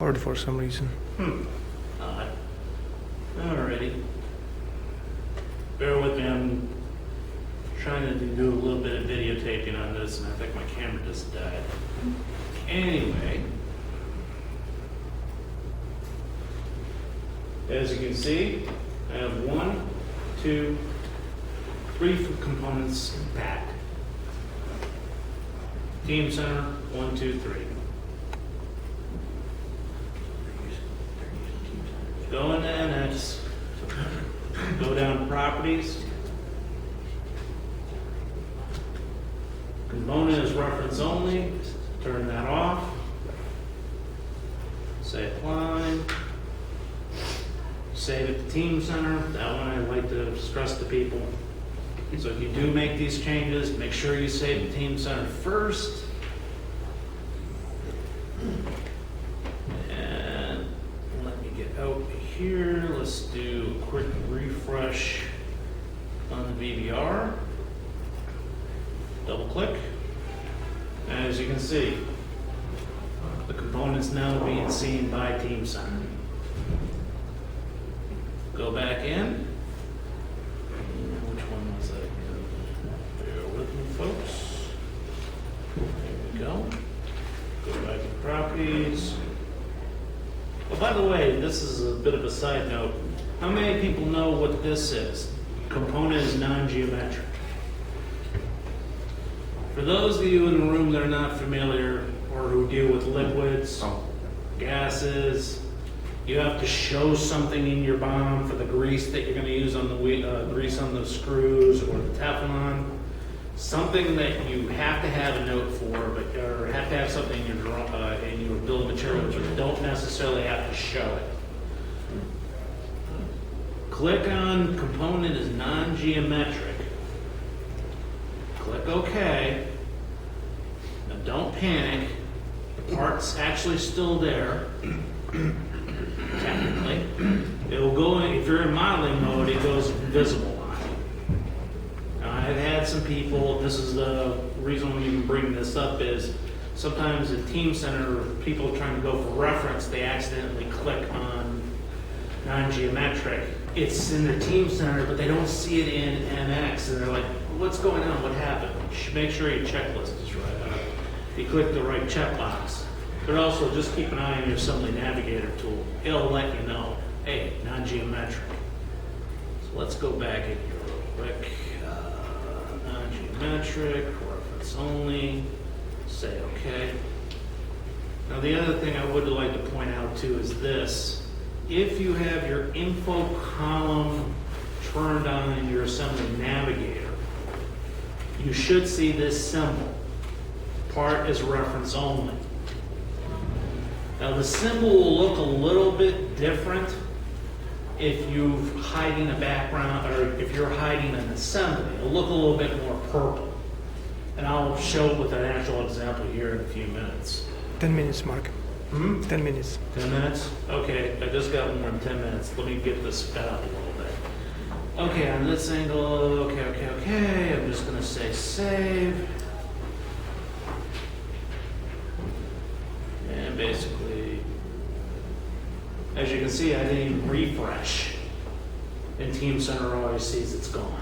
Or for some reason. Odd. Alrighty. Bear with me, I'm trying to do a little bit of videotaping on this, and I think my camera just died. Anyway, as you can see, I have 1, 2, 3 components packed. Team center, 1, 2, 3. Go into NX, go down to properties. Component is reference only, turn that off. Say apply. Save it to Team Center. That one I like to stress to people. So if you do make these changes, make sure you save the Team Center first. And let me get out here. Let's do a quick refresh on the VBR. Double click. As you can see, the components now being seen by Team Center. Go back in. Which one was that again? Bear with me, folks. There we go. Go back to properties. Oh, by the way, this is a bit of a side note. How many people know what this is? Component is non-geometric. For those of you in the room that are not familiar or who deal with liquids, gases, you have to show something in your BOM for the grease that you're going to use on the grease on the screws or the Teflon. Something that you have to have a note for, or have to have something in your bill of materials, but you don't necessarily have to show it. Click on component is non-geometric. Click OK. Now don't panic. The part's actually still there. Technically. It'll go in, if you're in modeling mode, it goes invisible on you. Now I've had some people, this is the reason I'm even bringing this up, is sometimes in Team Center, people trying to go for reference, they accidentally click on non-geometric. It's in the Team Center, but they don't see it in MX, and they're like, what's going on? What happened? You should make sure your checklist is right. You click the right checkbox. But also just keep an eye on your Assembly Navigator tool. It'll let you know, hey, non-geometric. So let's go back in here real quick. Non-geometric, reference only, say OK. Now the other thing I would like to point out too is this. If you have your info column turned on in your Assembly Navigator, you should see this symbol. Part is reference only. Now the symbol will look a little bit different if you're hiding a background or if you're hiding an assembly. It'll look a little bit more purple. And I'll show it with an actual example here in a few minutes. 10 minutes, Mark. 10 minutes. 10 minutes? Okay, I just got more than 10 minutes. Let me get this sped up a little bit. Okay, on this angle, okay. I'm just gonna say save. And basically, as you can see, I didn't even refresh. And Team Center always sees it's gone.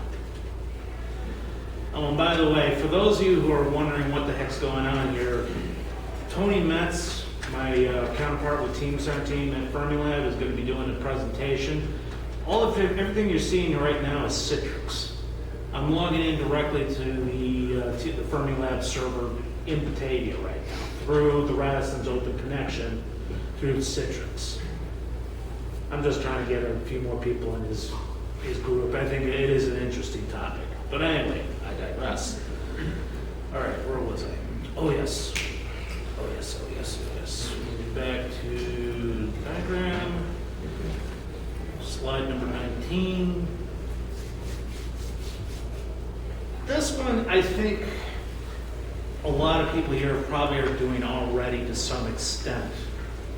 Oh, and by the way, for those of you who are wondering what the heck's going on here, Tony Metz, my counterpart with Team Center team at Fermilab, is going to be doing a presentation. Everything you're seeing right now is Citrix. I'm logging in directly to the Fermilab server in Batavia right now through the Radisson's open connection through Citrix. I'm just trying to get a few more people in his group. I think it is an interesting topic. But anyway, I digress. All right, where was I? Oh yes. Moving back to diagram. Slide number 19. This one, I think a lot of people here probably are doing already to some extent.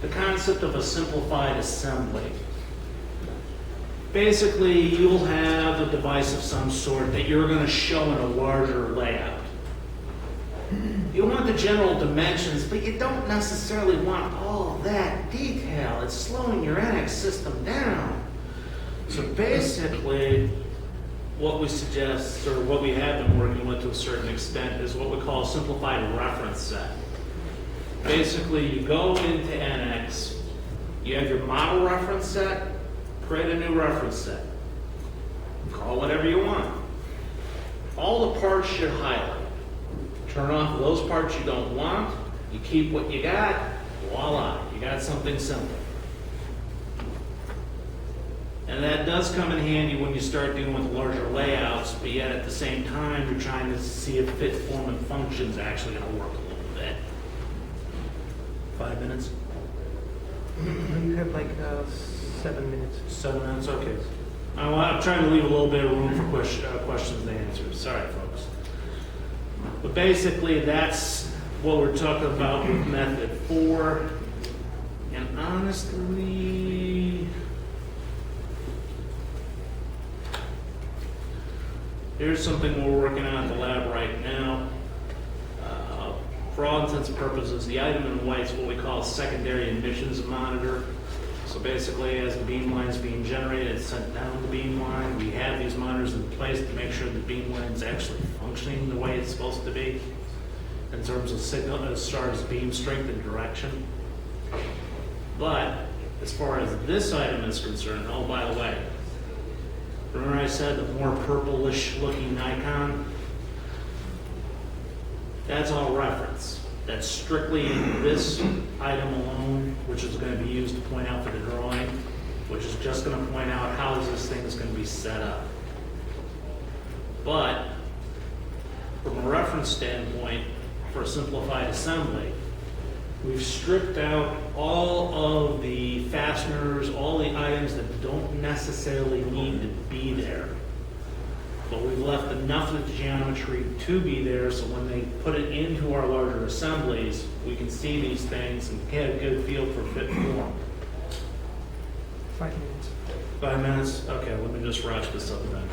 The concept of a simplified assembly. Basically, you'll have a device of some sort that you're going to show in a larger layout. You want the general dimensions, but you don't necessarily want all that detail. It's slowing your NX system down. So basically, what we suggest, or what we have been working with to a certain extent, is what we call a simplified reference set. Basically, you go into NX, you have your model reference set, create a new reference set. Call whatever you want. All the parts should highlight. Turn off those parts you don't want, you keep what you got, voila, you got something simple. And that does come in handy when you start dealing with larger layouts, but yet at the same time, you're trying to see if fit, form, and function is actually going to work a little bit. 5 minutes? You have like 7 minutes. 7 minutes, okay. I'm trying to leave a little bit of room for questions and answers. Sorry, folks. But basically, that's what we're talking about with method 4. And honestly, here's something we're working on at the lab right now. For all intents and purposes, the item in white is what we call a secondary emissions monitor. So basically, as the beam line is being generated, it's sent down the beam line. We have these monitors in place to make sure the beam line is actually functioning the way it's supposed to be in terms of signal as far as beam strength and direction. But as far as this item is concerned, oh, by the way, remember I said the more purplish looking icon? That's all reference. That's strictly this item alone, which is going to be used to point out for the drawing, which is just going to point out how this thing is going to be set up. But from a reference standpoint, for a simplified assembly, we've stripped out all of the fasteners, all the items that don't necessarily need to be there. But we've left enough of the geometry to be there so when they put it into our larger assemblies, we can see these things and get a good feel for fit and form. 5 minutes. 5 minutes? Okay, let me just wrap this up then.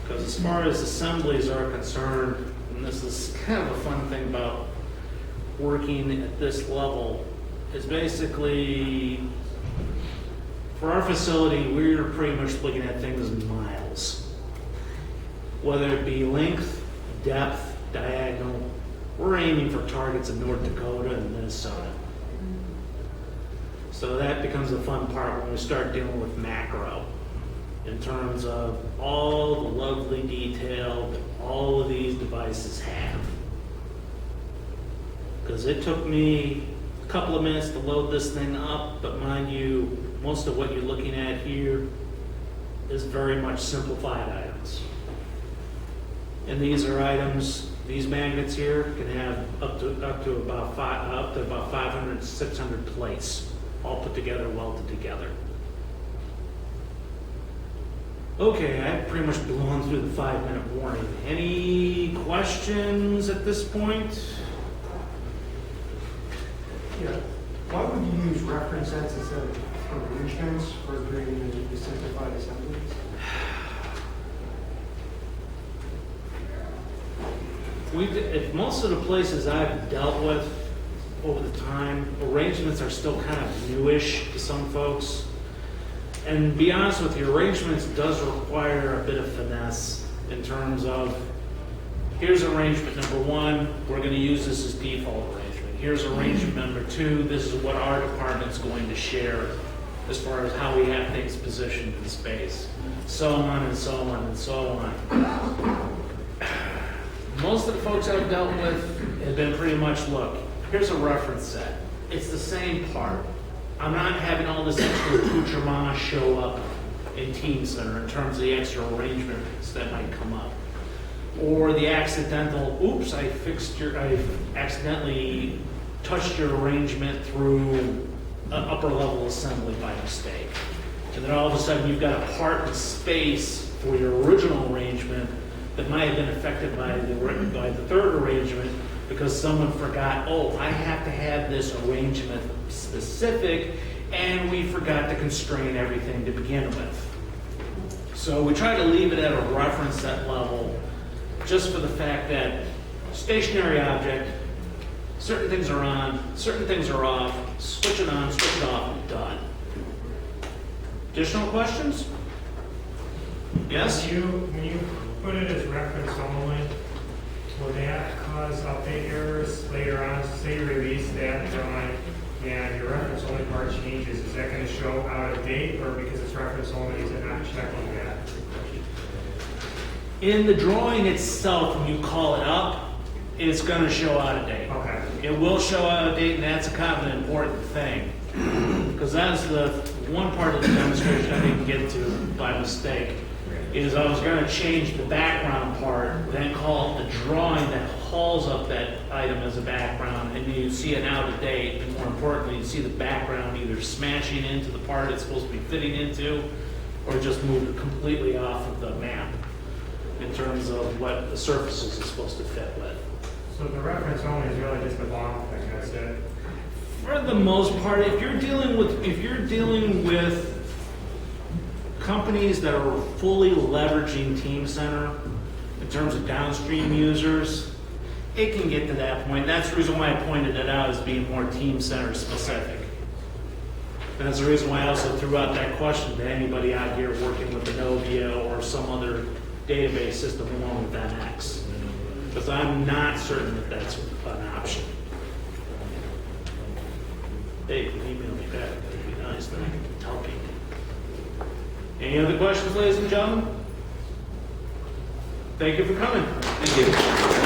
Because as far as assemblies are concerned, and this is kind of a fun thing about working at this level, is basically, for our facility, we're pretty much looking at things in miles. Whether it be length, depth, diagonal, we're aiming for targets in North Dakota and Minnesota. So that becomes the fun part when we start dealing with macro in terms of all the lovely detail that all of these devices have. Because it took me a couple of minutes to load this thing up, but mind you, most of what you're looking at here is very much simplified items. And these are items, these magnets here can have up to about 500 to 600 plates, all put together, welded together. Okay, I've pretty much blown through the 5-minute warning. Any questions at this point? Yeah. Why would you use reference sets instead of arrangements for doing the simplified assemblies? If most of the places I've dealt with over the time, arrangements are still kind of newish to some folks. And to be honest with you, arrangements does require a bit of finesse in terms of, here's arrangement number 1, we're going to use this as default arrangement. Here's arrangement number 2, this is what our department's going to share as far as how we have things positioned in space. So on and so on and so on. Most of the folks I've dealt with have been pretty much, look, here's a reference set. It's the same part. I'm not having all this extra accoutrement show up in Team Center in terms of the extra arrangements that might come up. Or the accidental, oops, I accidentally touched your arrangement through an upper level assembly by mistake. And then all of a sudden you've got a part in space for your original arrangement that might have been affected by the third arrangement because someone forgot, oh, I have to have this arrangement specific, and we forgot to constrain everything to begin with. So we try to leave it at a reference set level just for the fact that stationary object, certain things are on, certain things are off, switch it on, switch it off, done. Additional questions? Yes? When you put it as reference only, will that cause update errors later on? Say you release that drawing and your reference only part changes, is that going to show out of date, or because it's reference only, is it not checking that? In the drawing itself, when you call it up, it's going to show out of date. Okay. It will show out of date, and that's a kind of an important thing. Because that's the one part of the demonstration I didn't get to by mistake, is I was going to change the background part, then call it the drawing that hauls up that item as a background, and you see it out of date, and more importantly, you see the background either smashing into the part it's supposed to be fitting into, or just move it completely off of the map in terms of what the surfaces is supposed to fit with. So the reference only is really just a long thing, that's it? For the most part, if you're dealing with companies that are fully leveraging Team Center in terms of downstream users, it can get to that point. That's the reason why I pointed it out as being more Team Center specific. And that's the reason why I also threw out that question to anybody out here working with Innovia or some other database system along with NX. Because I'm not certain that that's an option. Hey, you can email me back, that'd be nice, then I can tell people. Any other questions, ladies and gentlemen? Thank you for coming. Thank you.